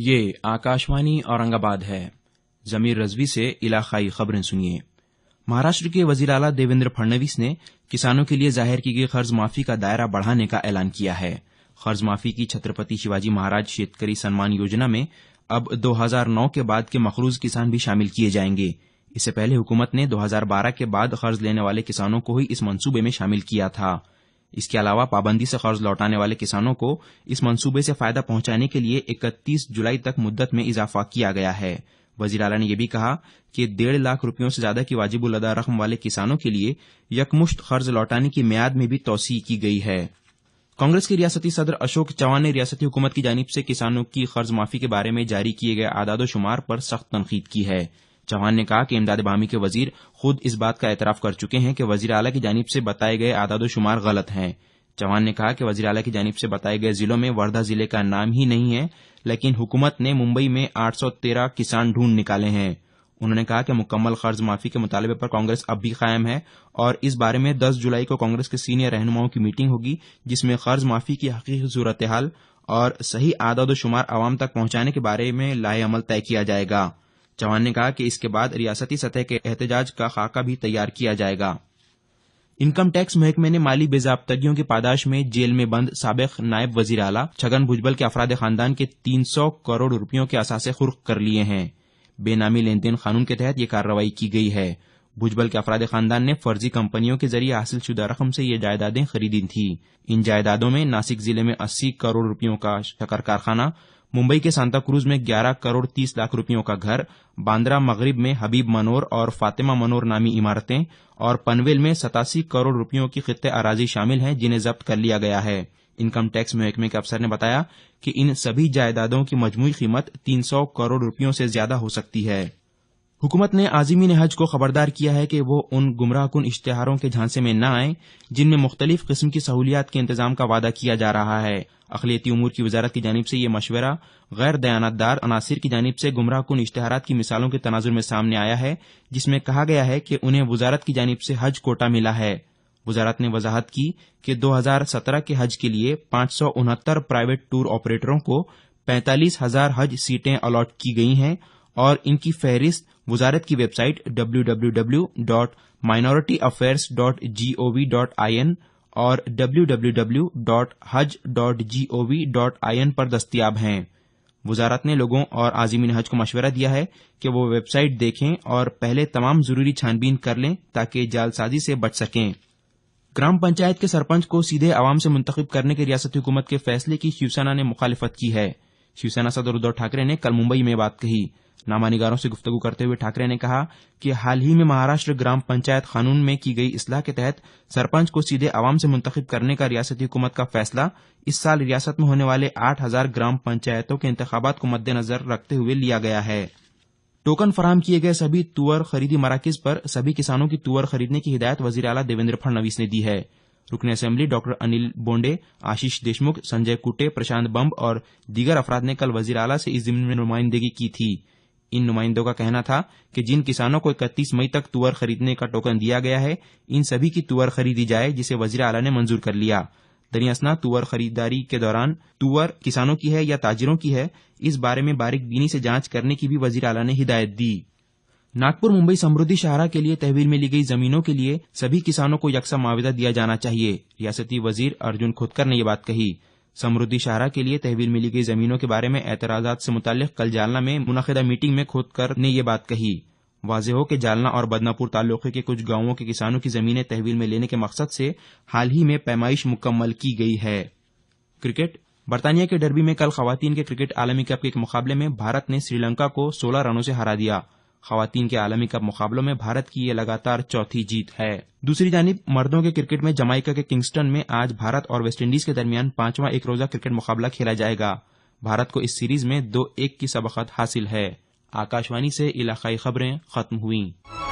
یہ آکاشوانی اورنگ آباد ہے۔ ضمیر رضوی سے علاقائی خبریں سنیے۔ مہاراشٹر کے وزیر اعلیٰ دیویندر پھڑنویس نے کسانوں کے لیے ظاہر کی گئی قرض معافی کا دائرہ بڑھانے کا اعلان کیا ہے۔ قرض معافی کی چھترپتی شیواجی مہاراج شیتکری سنمان یوجنا میں اب 2009 کے بعد کے مقروض کسان بھی شامل کیے جائیں گے۔ اس سے پہلے حکومت نے 2012 کے بعد قرض لینے والے کسانوں کو ہی اس منصوبے میں شامل کیا تھا۔ اس کے علاوہ پابندی سے قرض لوٹانے والے کسانوں کو اس منصوبے سے فائدہ پہنچانے کے لیے 31 جولائی تک مدت میں اضافہ کیا گیا ہے۔ وزیر اعلیٰ نے یہ بھی کہا کہ 1.5 لاکھ روپیوں سے زیادہ کی واجب الادا رقم والے کسانوں کے لیے یکمشت قرض لوٹانے کی میعاد میں بھی توسیع کی گئی ہے۔ کانگریس کے ریاستی صدر اشوک چوہان نے ریاستی حکومت کی جانب سے کسانوں کی قرض معافی کے بارے میں جاری کیے گئے اعداد و شمار پر سخت تنقید کی ہے۔ چوہان نے کہا کہ امداد باہمی کے وزیر خود اس بات کا اعتراف کر چکے ہیں کہ وزیر اعلیٰ کی جانب سے بتائے گئے اعداد و شمار غلط ہیں۔ چوہان نے کہا کہ وزیر اعلیٰ کی جانب سے بتائے گئے ضلعوں میں وردھا ضلع کا نام ہی نہیں ہے، لیکن حکومت نے ممبئی میں 813 کسان ڈھونڈ نکالے ہیں۔ انہوں نے کہا کہ مکمل قرض معافی کے مطالبے پر کانگریس اب بھی قائم ہے اور اس بارے میں 10 جولائی کو کانگریس کے سینئر رہنماؤں کی میٹنگ ہوگی، جس میں قرض معافی کی حقیقی صورتحال اور صحیح اعداد و شمار عوام تک پہنچانے کے بارے میں لائحہ عمل طے کیا جائے گا۔ چوہان نے کہا کہ اس کے بعد ریاستی سطح کے احتجاج کا خاکہ بھی تیار کیا جائے گا۔ انکم ٹیکس محکمے نے مالی بے ضابطگیوں کی پاداش میں جیل میں بند سابق نائب وزیر اعلیٰ چھگن بھجبل کے افراد خاندان کے 300 کروڑ روپیوں کے اثاثے خرق کر لیے ہیں۔ بے نامی لین دین قانون کے تحت یہ کارروائی کی گئی ہے۔ بھجبل کے افراد خاندان نے فرضی کمپنیوں کے ذریعے حاصل شدہ رقم سے یہ جائیدادیں خریدی تھیں۔ ان جائیدادوں میں ناسک ضلع میں 80 کروڑ روپیوں کا شکر کارخانہ، ممبئی کے سانتا کروز میں 11 کروڑ 30 لاکھ روپیوں کا گھر، باندرا مغرب میں حبیب منور اور فاطمہ منور نامی عمارتیں اور پنویل میں 87 کروڑ روپیوں کی خطے اراضی شامل ہیں، جنہیں ضبط کر لیا گیا ہے۔ انکم ٹیکس محکمے کے افسر نے بتایا کہ ان سبھی جائیدادوں کی مجموعی قیمت 300 کروڑ روپیوں سے زیادہ ہو سکتی ہے۔ حکومت نے عازمین حج کو خبردار کیا ہے کہ وہ ان گمراہ کن اشتہاروں کے جھانسے میں نہ آئیں جن میں مختلف قسم کی سہولیات کے انتظام کا وعدہ کیا جا رہا ہے۔ اقلیتی امور کی وزارت کی جانب سے یہ مشورہ غیر دیانتدار عناصر کی جانب سے گمراہ کن اشتہارات کی مثالوں کے تناظر میں سامنے آیا ہے، جس میں کہا گیا ہے کہ انہیں وزارت کی جانب سے حج کوٹا ملا ہے۔ وزارت نے وضاحت کی کہ 2017 کے حج کے لیے 569 پرائیویٹ ٹور آپریٹروں کو 45,000 حج سیٹیں الاٹ کی گئی ہیں اور ان کی فہرست وزارت کی ویب سائٹ www.minority-affairs.gov.in اور www.haj.gov.in پر دستیاب ہیں۔ وزارت نے لوگوں اور عازمین حج کو مشورہ دیا ہے کہ وہ ویب سائٹ دیکھیں اور پہلے تمام ضروری چھان بین کر لیں تاکہ جعل سازی سے بچ سکیں۔ گرام پنچایت کے سرپنچ کو سیدھے عوام سے منتخب کرنے کے ریاستی حکومت کے فیصلے کی شیوسینا نے مخالفت کی ہے۔ شیوسینا صدر ادھو ٹھاکرے نے کل ممبئی میں بات کہی۔ نامہ نگاروں سے گفتگو کرتے ہوئے ٹھاکرے نے کہا کہ حال ہی میں مہاراشٹر گرام پنچایت قانون میں کی گئی اصلاح کے تحت سرپنچ کو سیدھے عوام سے منتخب کرنے کا ریاستی حکومت کا فیصلہ اس سال ریاست میں ہونے والے 8,000 گرام پنچایتوں کے انتخابات کو مد نظر رکھتے ہوئے لیا گیا ہے۔ ٹوکن فراہم کیے گئے سبھی تور خریدی مراکز پر سبھی کسانوں کی تور خریدنے کی ہدایت وزیر اعلیٰ دیویندر پھڑنویس نے دی ہے۔ رکن اسمبلی ڈاکٹر انل بونڈے، آشیش دیشمکھ، سنجے کوٹے، پرشانت بمب اور دیگر افراد نے کل وزیر اعلیٰ سے اس ضمن میں نمائندگی کی تھی۔ ان نمائندوں کا کہنا تھا کہ جن کسانوں کو 31 مئی تک تور خریدنے کا ٹوکن دیا گیا ہے، ان سبھی کی تور خریدی جائے، جسے وزیر اعلیٰ نے منظور کر لیا۔ دریاسنا تور خریداری کے دوران تور کسانوں کی ہے یا تاجروں کی ہے، اس بارے میں باریک بینی سے جانچ کرنے کی بھی وزیر اعلیٰ نے ہدایت دی۔ ناگپور ممبئی سمردھی شاہراہ کے لیے تحویل میں لی گئی زمینوں کے لیے سبھی کسانوں کو یکساں معاوضہ دیا جانا چاہیے۔ ریاستی وزیر ارجن کھوتکر نے یہ بات کہی۔ سمردھی شاہراہ کے لیے تحویل میں لی گئی زمینوں کے بارے میں اعتراضات سے متعلق کل جالنہ میں منعقدہ میٹنگ میں کھوتکر نے یہ بات کہی۔ واضح ہو کہ جالنہ اور بدناپور تعلقے کے کچھ گاؤں کے کسانوں کی زمینیں تحویل میں لینے کے مقصد سے حال ہی میں پیمائش مکمل کی گئی ہے۔ کرکٹ۔ برطانیہ کے ڈربی میں کل خواتین کے کرکٹ عالمی کپ کے مقابلے میں بھارت نے سری لنکا کو 16 رنوں سے ہرا دیا۔ خواتین کے عالمی کپ مقابلوں میں بھارت کی یہ لگاتار چوتھی جیت ہے۔ دوسری جانب مردوں کے کرکٹ میں جمائیکا کے کنگسٹن میں آج بھارت اور ویسٹ انڈیز کے درمیان 5واں ایک روزہ کرکٹ مقابلہ کھیلا جائے گا۔ بھارت کو اس سیریز میں 2-1 کی سبقت حاصل ہے۔ آکاشوانی سے علاقائی خبریں ختم ہوئیں۔